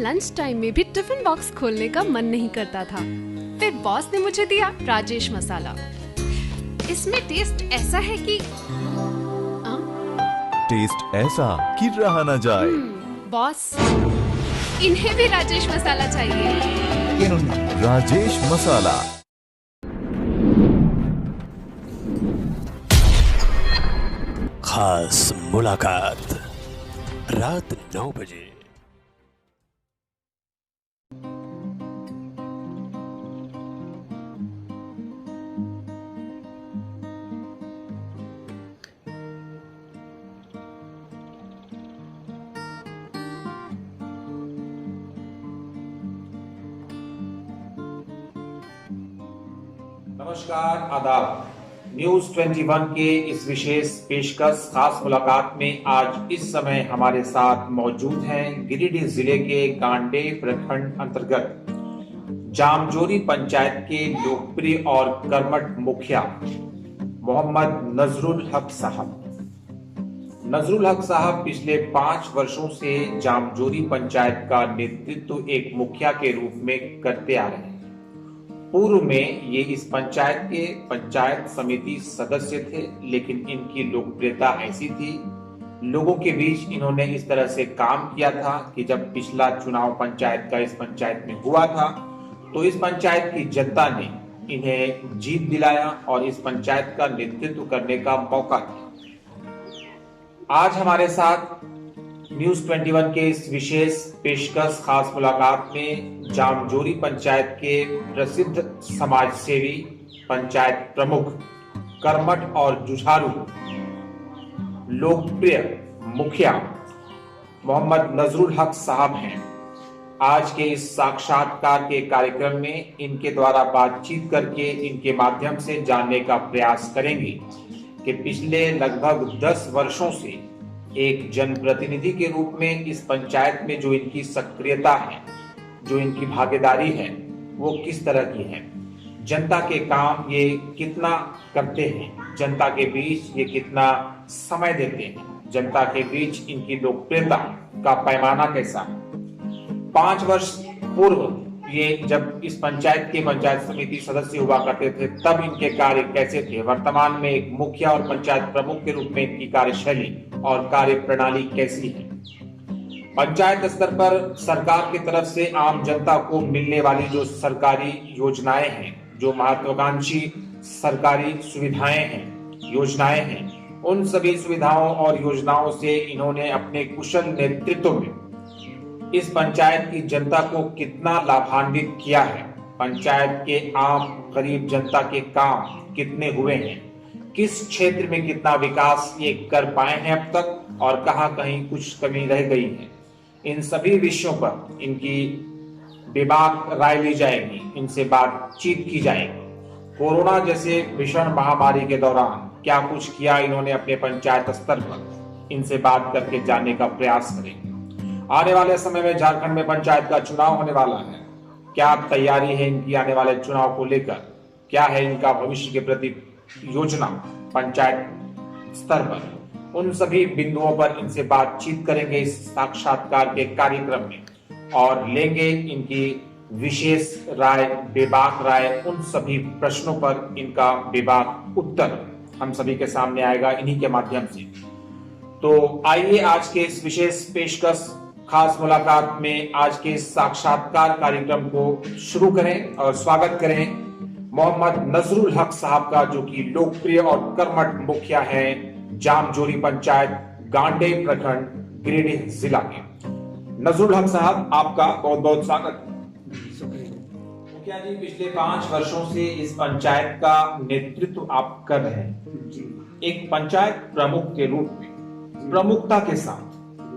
Lunch time में भी tiffin box खोलने का मन नहीं करता था। फिर बॉस ने मुझे दिया राजेश मसाला। इसमें टेस्ट ऐसा है कि टेस्ट ऐसा कि रहा न जाए। बॉस, इन्हें भी राजेश मसाला चाहिए। राजेश मसाला। खास मुलाकात रात 9 बजे। नमस्कार, आदाब। न्यूज 21 के इस विशेष पेशकश खास मुलाकात में आज इस समय हमारे साथ मौजूद हैं गिरिडीह जिले के गांडेय प्रखंड अंतर्गत जामजोरी पंचायत के लोकप्रिय और कर्मठ मुखिया मोहम्मद नजरुल हक साहब। नजरुल हक साहब पिछले 5 वर्षों से जामजोरी पंचायत का नेतृत्व एक मुखिया के रूप में करते आ रहे हैं। पूर्व में ये इस पंचायत के पंचायत समिति सदस्य थे, लेकिन इनकी लोकप्रियता ऐसी थी, लोगों के बीच इन्होंने इस तरह से काम किया था कि जब पिछला चुनाव पंचायत का इस पंचायत में हुआ था तो इस पंचायत की जनता ने इन्हें जीत दिलाया और इस पंचायत का नेतृत्व करने का मौका दिया। आज हमारे साथ न्यूज 21 के इस विशेष पेशकश खास मुलाकात में जामजोरी पंचायत के प्रसिद्ध समाज सेवी, पंचायत प्रमुख, कर्मठ और जुझारू लोकप्रिय मुखिया मोहम्मद नजरुल हक साहब हैं। आज के इस साक्षात्कार के कार्यक्रम में इनके द्वारा बातचीत करके इनके माध्यम से जानने का प्रयास करेंगे कि पिछले लगभग 10 वर्षों से एक जनप्रतिनिधि के रूप में इस पंचायत में जो इनकी सक्रियता है, जो इनकी भागीदारी है, वो किस तरह की है, जनता के काम ये कितना करते हैं, जनता के बीच ये कितना समय देते हैं, जनता के बीच इनकी लोकप्रियता का पैमाना कैसा है। 5 वर्ष पूर्व ये जब इस पंचायत के पंचायत समिति सदस्य हुआ करते थे तब इनके कार्य कैसे थे, वर्तमान में एक मुखिया और पंचायत प्रमुख के रूप में इनकी कार्यशैली और कार्य प्रणाली कैसी है। पंचायत स्तर पर सरकार की तरफ से आम जनता को मिलने वाली जो सरकारी योजनाएं हैं, जो महत्वाकांक्षी सरकारी सुविधाएं हैं, योजनाएं हैं, उन सभी सुविधाओं और योजनाओं से इन्होंने अपने कुशल नेतृत्व में इस पंचायत की जनता को कितना लाभान्वित किया है, पंचायत के आम गरीब जनता के काम कितने हुए हैं, किस क्षेत्र में कितना विकास ये कर पाए हैं अब तक और कहां कहीं कुछ कमी रह गई है, इन सभी विषयों पर इनकी बेबाक राय ली जाएगी, इनसे बातचीत की जाएगी। कोरोना जैसे भीषण महामारी के दौरान क्या कुछ किया इन्होंने अपने पंचायत स्तर पर, इनसे बात करके जानने का प्रयास करेंगे। आने वाले समय में झारखंड में पंचायत का चुनाव होने वाला है, क्या तैयारी है इनकी आने वाले चुनाव को लेकर, क्या है इनका भविष्य के प्रति योजना पंचायत स्तर पर, उन सभी बिंदुओं पर इनसे बातचीत करेंगे इस साक्षात्कार के कार्यक्रम में और लेंगे इनकी विशेष राय, बेबाक राय, उन सभी प्रश्नों पर इनका बेबाक उत्तर हम सभी के सामने आएगा इन्हीं के माध्यम से। तो आइए आज के इस विशेष पेशकश खास मुलाकात में आज के साक्षात्कार कार्यक्रम को शुरू करें और स्वागत करें मोहम्मद नजरुल हक साहब का, जो कि लोकप्रिय और कर्मठ मुखिया हैं जामजोरी पंचायत, गांडेय प्रखंड, गिरिडीह जिला के। नजरुल हक साहब, आपका बहुत बहुत स्वागत। मुखिया जी, पिछले 5 वर्षों से इस पंचायत का नेतृत्व आप कर रहे हैं, एक पंचायत प्रमुख के रूप में, प्रमुखता के साथ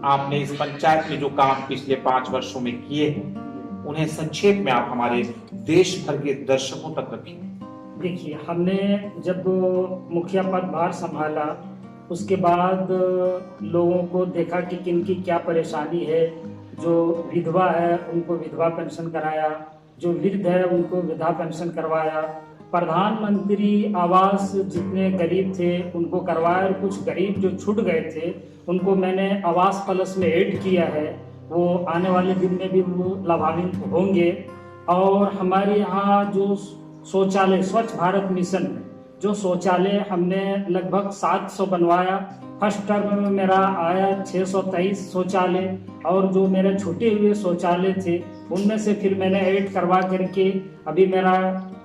आपने इस पंचायत में जो काम पिछले 5 वर्षों में किए हैं उन्हें संक्षेप में आप हमारे देश भर के दर्शकों तक रखें। देखिए, हमने जब मुखिया पदभार संभाला उसके बाद लोगों को देखा कि किनकी क्या परेशानी है। जो विधवा है उनको विधवा पेंशन कराया, जो वृद्ध है उनको वृद्धा पेंशन करवाया, प्रधानमंत्री आवास जितने गरीब थे उनको करवाया और कुछ गरीब जो छूट गए थे उनको मैंने आवास प्लस में ऐड किया है। वो आने वाले दिन में भी वो लाभान्वित होंगे। और हमारे यहाँ जो शौचालय स्वच्छ भारत मिशन में जो शौचालय हमने लगभग 700 बनवाया, फर्स्ट टर्म में मेरा आया 623 शौचालय, और जो मेरे छूटे हुए शौचालय थे उनमें से फिर मैंने ऐड करवा करके अभी मेरा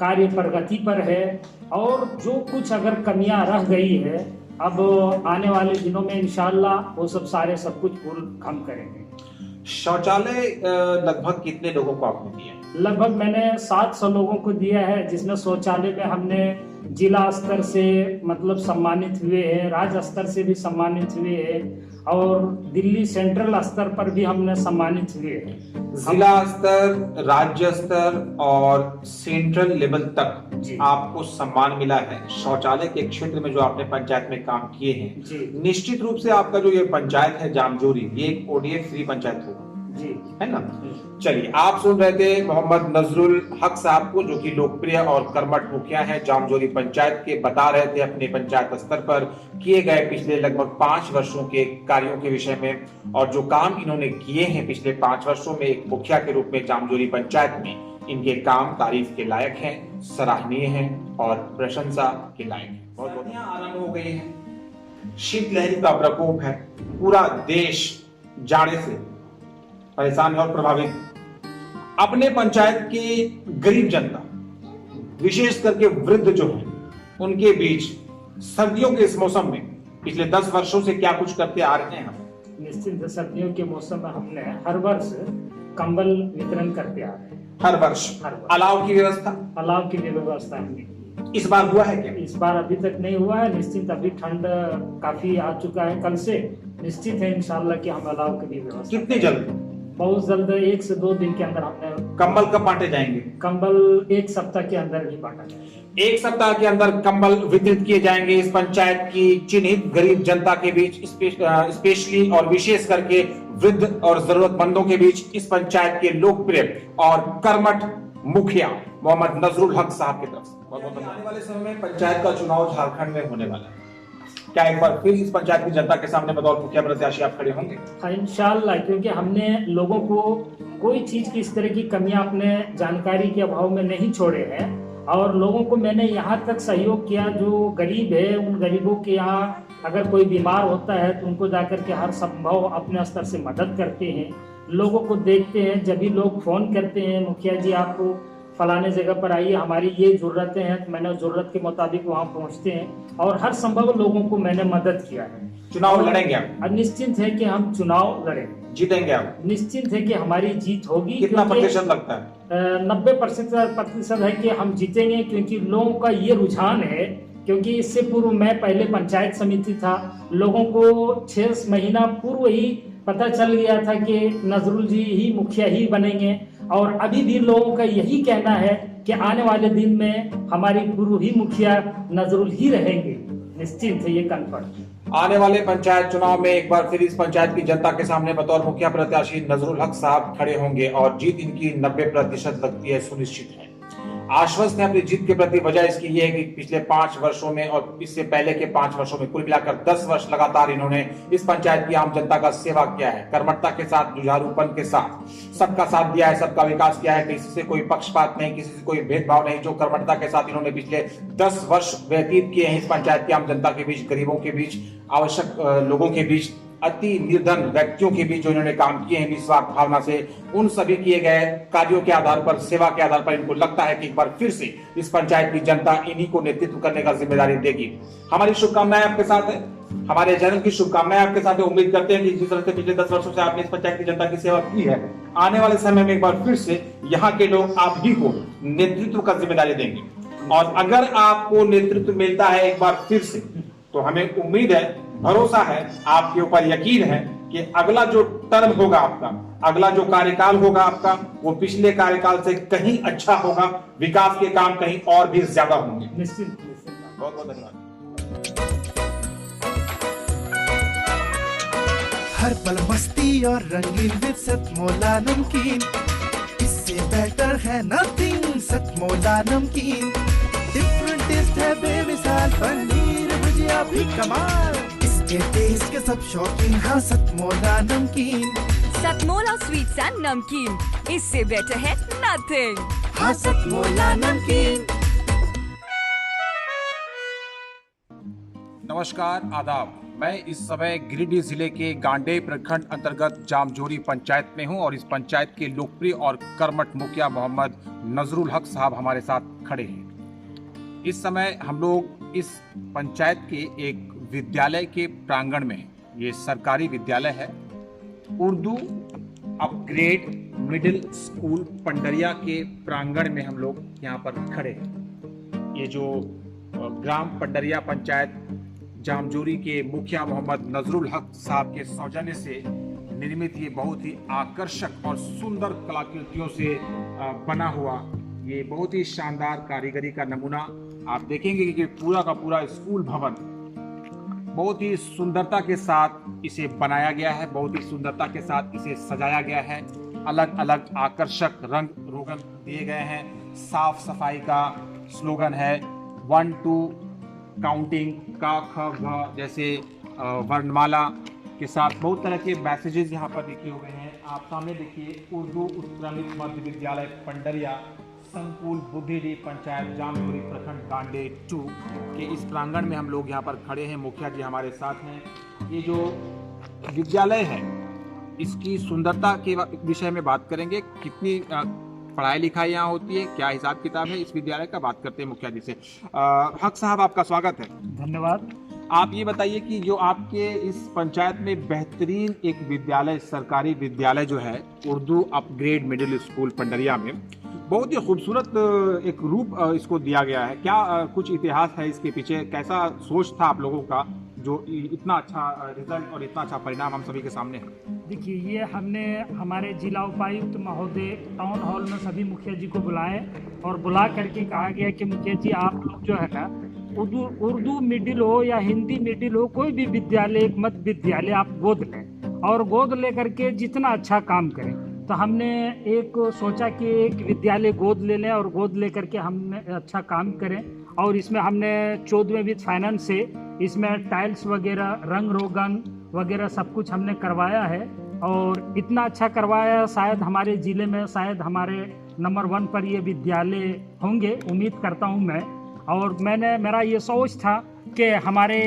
कार्य प्रगति पर है। और जो कुछ अगर कमियां रह गई है अब आने वाले दिनों में इंशाल्लाह वो सब कुछ पूर्ण हम करेंगे। शौचालय लगभग कितने लोगों को आपने दिया? लगभग मैंने 700 लोगों को दिया है, जिसमें शौचालय में हमने जिला स्तर से मतलब सम्मानित हुए हैं, राज्य स्तर से भी सम्मानित हुए हैं, और दिल्ली सेंट्रल स्तर पर भी हमने सम्मानित हुए हैं। जिला स्तर, राज्य स्तर और सेंट्रल लेवल तक आपको सम्मान मिला है शौचालय के क्षेत्र में जो आपने पंचायत में काम किए हैं। निश्चित रूप से आपका जो ये पंचायत है जामजोरी, ये एक ODF फ्री पंचायत होगी जी, है ना? चलिए, आप सुन रहे थे मोहम्मद नजरुल हक साहब को, जो कि लोकप्रिय और कर्मठ मुखिया हैं जामजोरी पंचायत के। बता रहे थे अपने पंचायत स्तर पर किए गए पिछले लगभग 5 वर्षों के कार्यों के विषय में, और जो काम इन्होंने किए हैं पिछले 5 वर्षों में एक मुखिया के रूप में जामजोरी पंचायत में। इनके काम तारीफ के लायक हैं, सराहनीय हैं और प्रशंसा के लायक हैं। बहुत बहुत आरंभ हो गई है, शीतलहरी का प्रकोप है, पूरा देश जाड़े से परेशान है और प्रभावित। अपने पंचायत की गरीब जनता, विशेष करके वृद्ध जो है, उनके बीच सर्दियों के इस मौसम में पिछले 10 वर्षों से क्या कुछ करते आ रहे हैं हम? निश्चित सर्दियों के मौसम में हमने हर वर्ष कंबल वितरण करते आ रहे हैं। हर वर्ष अलाव की व्यवस्था हमने इस बार हुआ है क्या? इस बार अभी तक नहीं हुआ है। निश्चित अभी ठंड काफी आ चुका है कल से, निश्चित है इंशाल्लाह कि हम अलाव की भी व्यवस्था। कितनी जल्द? बहुत जल्द, 1 से 2 दिन के अंदर हमने। कंबल कब बांटे जाएंगे? कंबल 1 सप्ताह के अंदर ही बांटा जाएगा। 1 सप्ताह के अंदर कंबल वितरित किए जाएंगे इस पंचायत की चिन्हित गरीब जनता के बीच, स्पेशली और विशेष करके वृद्ध और जरूरतमंदों के बीच। इस पंचायत के लोकप्रिय और कर्मठ मुखिया मोहम्मद नजरुल हक साहब की तरफ से बहुत बहुत धन्यवाद। आने वाले समय में पंचायत का चुनाव झारखंड में होने वाला है, क्या एक बार फिर इस पंचायत की जनता के सामने बतौर मुखिया प्रत्याशी आप खड़े होंगे? हाँ इंशाल्लाह, क्योंकि हमने लोगों को कोई चीज की इस तरह की कमियां अपने जानकारी के अभाव में नहीं छोड़े हैं, और लोगों को मैंने यहाँ तक सहयोग किया। जो गरीब है उन गरीबों के यहाँ अगर कोई बीमार होता है तो उनको जाकर के हर संभव अपने स्तर से मदद करते हैं। लोगों को देखते हैं, जब भी लोग फोन करते हैं मुखिया जी आपको फलाने जगह पर आइए, हमारी ये जरूरतें हैं, तो मैंने जरूरत के मुताबिक वहाँ पहुँचते हैं, और हर संभव लोगों को मैंने मदद किया है। चुनाव लड़ेंगे आप? निश्चिंत है कि हम चुनाव लड़ेंगे, जीतेंगे आप? निश्चिंत है कि हमारी जीत होगी। कितना प्रतिशत लगता है? 90% है कि हम जीतेंगे, क्योंकि लोगों का ये रुझान है। क्योंकि इससे पूर्व मैं पहले पंचायत समिति था, लोगों को 6 महीना पूर्व ही पता चल गया था कि नजरुल जी ही मुखिया ही बनेंगे, और अभी भी लोगों का यही कहना है कि आने वाले दिन में हमारी पूर्व ही मुखिया नजरुल ही रहेंगे। निश्चित है ये कन्फर्म। आने वाले पंचायत चुनाव में एक बार फिर इस पंचायत की जनता के सामने बतौर मुखिया प्रत्याशी नजरुल हक साहब खड़े होंगे, और जीत इनकी 90% लगती है, सुनिश्चित है। आश्वस्त है अपनी जीत के प्रति। वजह इसकी ये है कि पिछले 5 वर्षों में और इससे पहले के 5 वर्षों में कुल मिलाकर 10 वर्ष लगातार इन्होंने इस पंचायत की आम जनता का सेवा किया है, कर्मठता के साथ, जुझारूपन के साथ सबका साथ दिया है, सबका विकास किया है, किसी से कोई पक्षपात नहीं, किसी से कोई भेदभाव नहीं। जो कर्मठता के साथ इन्होंने पिछले 10 वर्ष व्यतीत किए हैं इस पंचायत की आम जनता के बीच, गरीबों के बीच, आवश्यक लोगों के बीच, अति निर्धन व्यक्तियों के बीच जो इन्होंने काम किए हैं निस्वार्थ भावना से, उन सभी किए गए कार्यों के आधार पर, सेवा के आधार पर इनको लगता है कि एक बार फिर से इस पंचायत की जनता इन्हीं को नेतृत्व करने का जिम्मेदारी देगी। हमारी शुभकामनाएं आपके साथ है, हमारे चैनल की शुभकामनाएं आपके साथ है। उम्मीद करते हैं कि जिस तरह से पिछले 10 वर्षों से आपने इस पंचायत की जनता की सेवा की है, आने वाले समय में एक बार फिर से यहाँ के लोग आप ही को नेतृत्व का जिम्मेदारी देंगे। और अगर आपको नेतृत्व मिलता है एक बार फिर से, तो हमें उम्मीद है, भरोसा है, आपके ऊपर यकीन है कि अगला जो टर्म होगा आपका, अगला जो कार्यकाल होगा आपका, वो पिछले कार्यकाल से कहीं अच्छा होगा, विकास के काम कहीं और भी ज्यादा होंगे। निश्चित। बहुत बहुत धन्यवाद। हर पल मस्ती और रंगीन विद सतमोला नमकीन, इससे बेटर है नथिंग। सतमोला नमकीन डिफरेंट टेस्ट है बेमिसाल, पनीर भुजिया भी कमाल, इसके टेस्ट के सब शौकीन। हाँ सतमोला नमकीन, सतमोला स्वीट्स एंड नमकीन, इससे बेटर है नथिंग। हाँ सतमोला नमकीन। नमस्कार, आदाब। मैं इस समय गिरिडीह जिले के गांडेय प्रखंड अंतर्गत जामजोरी पंचायत में हूं और इस पंचायत के लोकप्रिय और कर्मठ मुखिया मोहम्मद नजरुल हक साहब हमारे साथ खड़े हैं। इस समय हम लोग इस पंचायत के एक विद्यालय के प्रांगण में हैं। ये सरकारी विद्यालय है, Urdu upgrade middle school Pandariya के प्रांगण में हम लोग यहाँ पर खड़े हैं। ये जो ग्राम पंडरिया पंचायत जामजोरी के मुखिया मोहम्मद नजरुल हक साहब के सौजन्य से निर्मित ये बहुत ही आकर्षक और सुंदर कलाकृतियों से बना हुआ ये बहुत ही शानदार कारीगरी का नमूना आप देखेंगे कि पूरा का पूरा स्कूल भवन बहुत ही सुंदरता के साथ इसे बनाया गया है, बहुत ही सुंदरता के साथ इसे सजाया गया है। अलग अलग आकर्षक रंग रोगन दिए गए हैं। साफ सफाई का स्लोगन है 1 2 काउंटिंग, का ख ग जैसे वर्णमाला के साथ बहुत तरह के मैसेजेस यहाँ पर लिखे हुए हैं। आप सामने देखिए, उर्दू उत्क्रमित मध्य विद्यालय पंडरिया संकुल बुद्धिडीह पंचायत जामजोरी प्रखंड गांडेय 2 के इस प्रांगण में हम लोग यहाँ पर खड़े हैं। मुखिया जी हमारे साथ हैं। ये जो विद्यालय है इसकी सुंदरता के विषय में बात करेंगे। कितनी पढ़ाई लिखाई यहाँ होती है, क्या हिसाब किताब है इस विद्यालय का, बात करते हैं मुखिया जी से। हक साहब आपका स्वागत है। धन्यवाद। आप ये बताइए कि जो आपके इस पंचायत में बेहतरीन एक विद्यालय, सरकारी विद्यालय जो है Urdu upgrade middle school Pandariya में, बहुत ही खूबसूरत एक रूप इसको दिया गया है। क्या कुछ इतिहास है इसके पीछे, कैसा सोच था आप लोगों का जो इतना अच्छा रिजल्ट और इतना अच्छा परिणाम हम सभी के सामने है? देखिए, ये हमने हमारे जिला उपायुक्त महोदय टाउन हॉल में सभी मुखिया जी को बुलाए और बुला करके कहा गया कि मुखिया जी आप लोग जो है ना उर्दू मिडिल हो या हिंदी मिडिल हो, कोई भी विद्यालय, एक मध्य विद्यालय आप गोद लें और गोद ले करके जितना अच्छा काम करें। तो हमने एक सोचा कि एक विद्यालय गोद ले लें और गोद ले करके हमने अच्छा काम करें। और इसमें हमने 14वें वित्त फाइनेंस से इसमें टाइल्स वगैरह, रंग रोगन वगैरह सब कुछ हमने करवाया है और इतना अच्छा करवाया है, शायद हमारे ज़िले में शायद हमारे नंबर 1 पर ये विद्यालय होंगे, उम्मीद करता हूँ मैं। और मेरा ये सोच था कि हमारे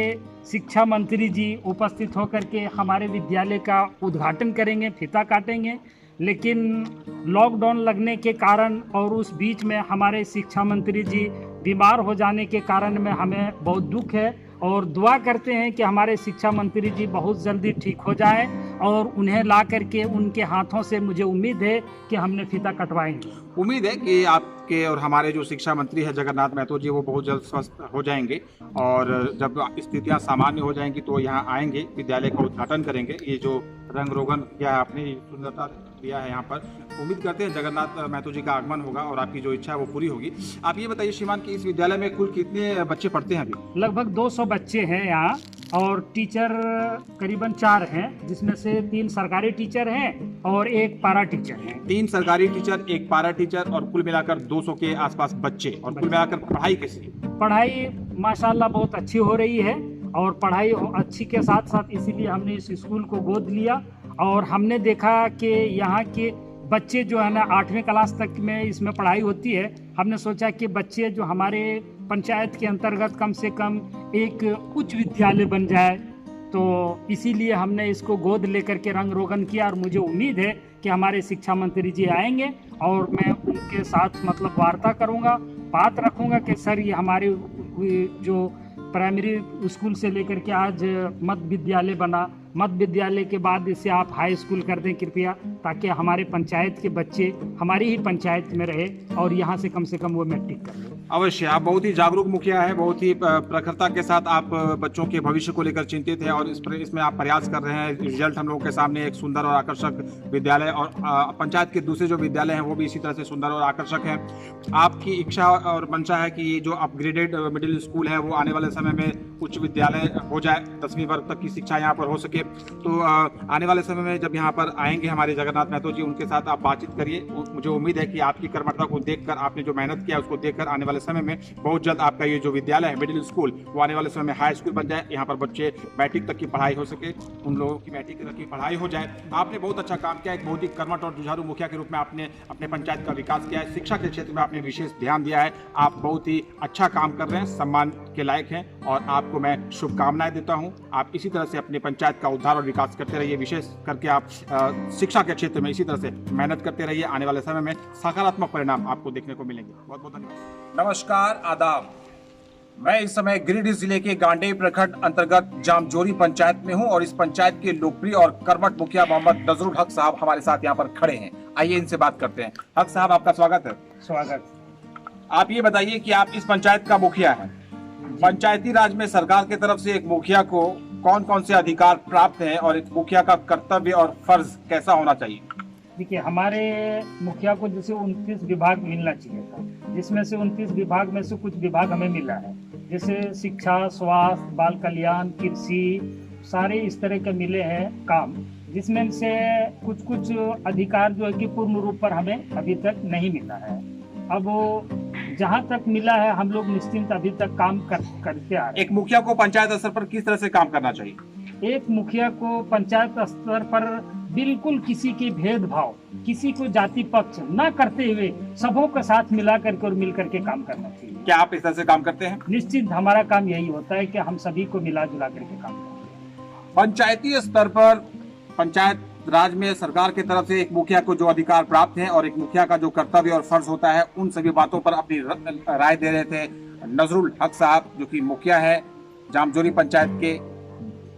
शिक्षा मंत्री जी उपस्थित होकर के हमारे विद्यालय का उद्घाटन करेंगे, फीता काटेंगे, लेकिन लॉकडाउन लगने के कारण और उस बीच में हमारे शिक्षा मंत्री जी बीमार हो जाने के कारण में हमें बहुत दुख है और दुआ करते हैं कि हमारे शिक्षा मंत्री जी बहुत जल्दी ठीक हो जाएं और उन्हें ला करके उनके हाथों से मुझे उम्मीद है कि हमने फीता कटवाएंगे। उम्मीद है कि आपके और हमारे जो शिक्षा मंत्री है जगन्नाथ महतो जी, वो बहुत जल्द स्वस्थ हो जाएंगे और जब स्थितियां सामान्य हो जाएंगी तो यहाँ आएंगे, विद्यालय का उद्घाटन करेंगे। ये जो रंग रोगन किया है आपने, सुंदरता दिया है यहाँ पर, उम्मीद करते हैं जगन्नाथ महतो जी का आगमन होगा और आपकी जो इच्छा है वो पूरी होगी। आप ये बताइए श्रीमान कि इस विद्यालय में कुल कितने बच्चे पढ़ते हैं अभी? लगभग 200 बच्चे हैं यहाँ और टीचर करीबन 4 हैं, जिसमें से 3 सरकारी टीचर हैं और 1 पारा टीचर हैं। 3 सरकारी टीचर, 1 पारा टीचर और कुल मिलाकर 200 के आसपास बच्चे। और कुल मिलाकर पढ़ाई कैसी? पढ़ाई माशाल्लाह बहुत अच्छी हो रही है और पढ़ाई अच्छी के साथ साथ इसीलिए हमने इस स्कूल को गोद लिया और हमने देखा कि यहाँ के बच्चे जो है ना 8वीं क्लास तक में इसमें पढ़ाई होती है। हमने सोचा कि बच्चे जो हमारे पंचायत के अंतर्गत कम से कम एक उच्च विद्यालय बन जाए, तो इसीलिए हमने इसको गोद लेकर के रंग रोगन किया और मुझे उम्मीद है कि हमारे शिक्षा मंत्री जी आएंगे और मैं उनके साथ मतलब वार्ता करूंगा, बात रखूंगा कि सर ये हमारे जो प्राइमरी स्कूल से लेकर के आज मध्य विद्यालय बना, मध्य विद्यालय के बाद इसे आप हाई स्कूल कर दें कृपया, ताकि हमारे पंचायत के बच्चे हमारी ही पंचायत में रहे और यहाँ से कम वो मैट्रिक कर लें। अवश्य, आप बहुत ही जागरूक मुखिया है, बहुत ही प्रखरता के साथ आप बच्चों के भविष्य को लेकर चिंतित हैं और इसमें आप प्रयास कर रहे हैं। रिजल्ट हम लोगों के सामने एक सुंदर और आकर्षक विद्यालय और पंचायत के दूसरे जो विद्यालय हैं वो भी इसी तरह से सुंदर और आकर्षक हैं। आपकी इच्छा और मंशा है कि ये जो अपग्रेडेड मिडिल स्कूल है वो आने वाले समय में उच्च विद्यालय हो जाए, 10वीं वर्ग तक की शिक्षा यहाँ पर हो सके। तो आने वाले समय में जब यहाँ पर आएंगे हमारे जगन्नाथ महतो जी, उनके साथ आप बातचीत करिए। मुझे उम्मीद है कि आपकी कर्मठता को देखकर, आपने जो मेहनत किया उसको देखकर आने वाले समय में बहुत जल्द आपका ये जो विद्यालय है मिडिल स्कूल, वो आने वाले समय में हाई स्कूल बन जाए। यहाँ पर बच्चे मैट्रिक तक की पढ़ाई हो सके, उन लोगों की मैट्रिक तक की पढ़ाई हो जाए। आपने बहुत अच्छा काम किया, एक बहुत ही कर्मठ और जुझारू मुखिया के रूप में आपने अपने पंचायत का विकास किया है। शिक्षा के क्षेत्र में आपने विशेष ध्यान दिया है। आप बहुत ही अच्छा काम कर रहे हैं, सम्मान के लायक हैं और आपको मैं शुभकामनाएं देता हूं। आप इसी तरह से अपने पंचायत का उद्धार और विकास करते रहिए। विशेष करके आप शिक्षा के क्षेत्र में इसी तरह से मेहनत करते रहिए। आने वाले समय में सकारात्मक परिणाम आपको देखने को मिलेंगे। बहुत बहुत धन्यवाद। नमस्कार, आदाब। मैं इस समय गिरिडीह जिले के गांडेय प्रखंड अंतर्गत जामजोरी पंचायत में हूं और इस पंचायत के लोकप्रिय और कर्मठ मुखिया मोहम्मद नजरुल हक साहब हमारे साथ यहाँ पर खड़े हैं। आइए इनसे बात करते हैं। हक साहब, आपका स्वागत है। स्वागत। आप ये बताइए कि आप इस पंचायत का मुखिया हैं। पंचायती राज में सरकार की तरफ से एक मुखिया को कौन कौन से अधिकार प्राप्त हैं और एक मुखिया का कर्तव्य और फर्ज कैसा होना चाहिए? देखिए, हमारे मुखिया को जैसे 29 विभाग मिलना चाहिए था, जिसमें से 29 विभाग में से कुछ विभाग हमें मिला है, जैसे शिक्षा, स्वास्थ्य, बाल कल्याण, कृषि, सारे इस तरह के मिले हैं काम, जिसमें से कुछ कुछ अधिकार जो है कि पूर्ण रूप पर हमें अभी तक नहीं मिला है। अब जहाँ तक मिला है हम लोग निश्चिंत अभी तक काम करते आ रहे हैं। एक मुखिया को पंचायत स्तर पर किस तरह से काम करना चाहिए? एक मुखिया को पंचायत स्तर पर बिल्कुल किसी के भेदभाव, किसी को जाति पक्ष न करते हुए सबों के साथ मिला करके और मिल करके काम करना चाहिए। क्या आप इस तरह से काम करते हैं? निश्चित हमारा काम यही होता है कि हम सभी को मिला जुला करके काम करते हैं। पंचायती स्तर पर पंचायत राज में सरकार की तरफ से एक मुखिया को जो अधिकार प्राप्त हैं और एक मुखिया का जो कर्तव्य और फर्ज होता है, उन सभी बातों पर अपनी राय दे रहे थे नजरुल हक साहब, जो कि मुखिया है जामजोरी पंचायत के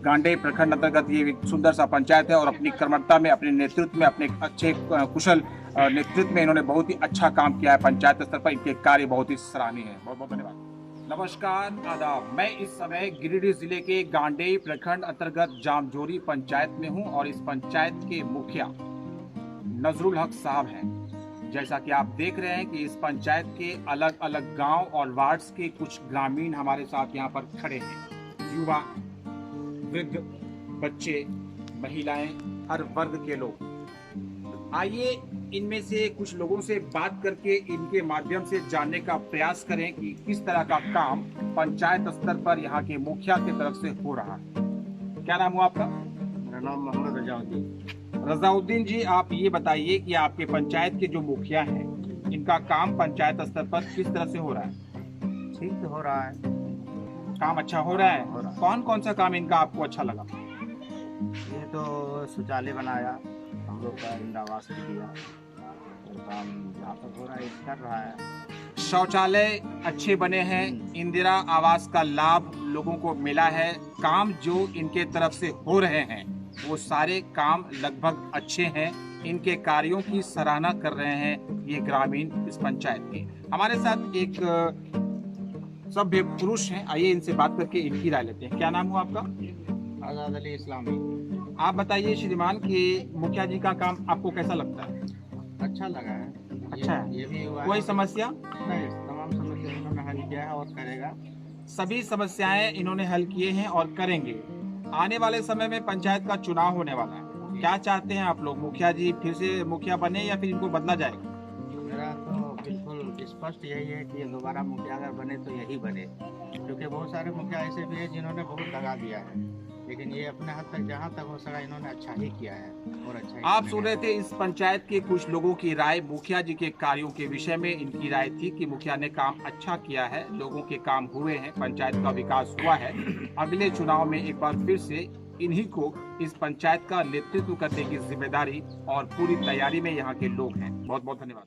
गांडेय प्रखंड अंतर्गत। ये एक सुंदर सा पंचायत है और अपनी कर्मठता में, अपने नेतृत्व में, अपने अच्छे कुशल नेतृत्व में इन्होंने बहुत ही अच्छा काम किया है पंचायत स्तर पर। इनके कार्य बहुत ही सराहनीय है। बहुत बहुत धन्यवाद। नमस्कार, आदाब। मैं इस समय गिरिडीह जिले के गांडेय प्रखंड अंतर्गत जामजोरी पंचायत में हूं और इस पंचायत के मुखिया नजरुल हक साहब हैं। जैसा कि आप देख रहे हैं कि इस पंचायत के अलग अलग गांव और वार्ड्स के कुछ ग्रामीण हमारे साथ यहां पर खड़े हैं। युवा, वृद्ध, बच्चे, महिलाएं, हर वर्ग के लोग। आइए इनमें से कुछ लोगों से बात करके इनके माध्यम से जानने का प्रयास करें कि किस तरह का काम पंचायत स्तर पर यहाँ के मुखिया की तरफ से हो रहा है। क्या नाम हुआ आपका? मेरा नाम मोहम्मद रजाउद्दीन। रजाउद्दीन जी, आप ये बताइए कि आपके पंचायत के जो मुखिया हैं, इनका काम पंचायत स्तर पर किस तरह से हो रहा है? ठीक तो हो रहा है, काम अच्छा हो रहा है। कौन कौन सा काम इनका आपको अच्छा लगा? ये तो शौचालय बनाया, हम लोग का इंदिरा आवास भी दिया और काम जहाँ तक हो रहा है कर रहा है। शौचालय अच्छे बने हैं, इंदिरा आवास का लाभ लोगों को मिला है। काम जो इनके तरफ से हो रहे हैं वो सारे काम लगभग अच्छे हैं। इनके कार्यों की सराहना कर रहे हैं ये ग्रामीण इस पंचायत के। हमारे साथ एक सभ्य पुरुष हैं, आइए इनसे बात करके इनकी राय लेते हैं। क्या नाम हुआ आपका? आजाद अली इस्लामी। आप बताइए श्रीमान कि मुखिया जी का काम आपको कैसा लगता है? अच्छा लगा है। अच्छा है। ये भी हुआ है। कोई समस्या नहीं, तमाम समस्या इन्होंने हल किया है और करेगा। सभी समस्याएं इन्होंने हल किए हैं और करेंगे। आने वाले समय में पंचायत का चुनाव होने वाला है, क्या चाहते हैं आप लोग? मुखिया जी फिर से मुखिया बने या फिर इनको बदला जाएगा? मेरा तो बिल्कुल स्पष्ट यही है कि दोबारा मुखिया अगर बने तो यही बने, क्योंकि बहुत सारे मुखिया ऐसे भी हैं जिन्होंने बहुत लगा दिया है, लेकिन ये अपने हद तक जहाँ तक हो सका इन्होंने अच्छा ही किया है और अच्छा ही। आप सुन रहे थे इस पंचायत के कुछ लोगों की राय मुखिया जी के कार्यों के विषय में। इनकी राय थी कि मुखिया ने काम अच्छा किया है, लोगों के काम हुए हैं, पंचायत का विकास हुआ है। अगले चुनाव में एक बार फिर से इन्हीं को इस पंचायत का नेतृत्व करने की जिम्मेदारी और पूरी तैयारी में यहाँ के लोग हैं। बहुत बहुत धन्यवाद।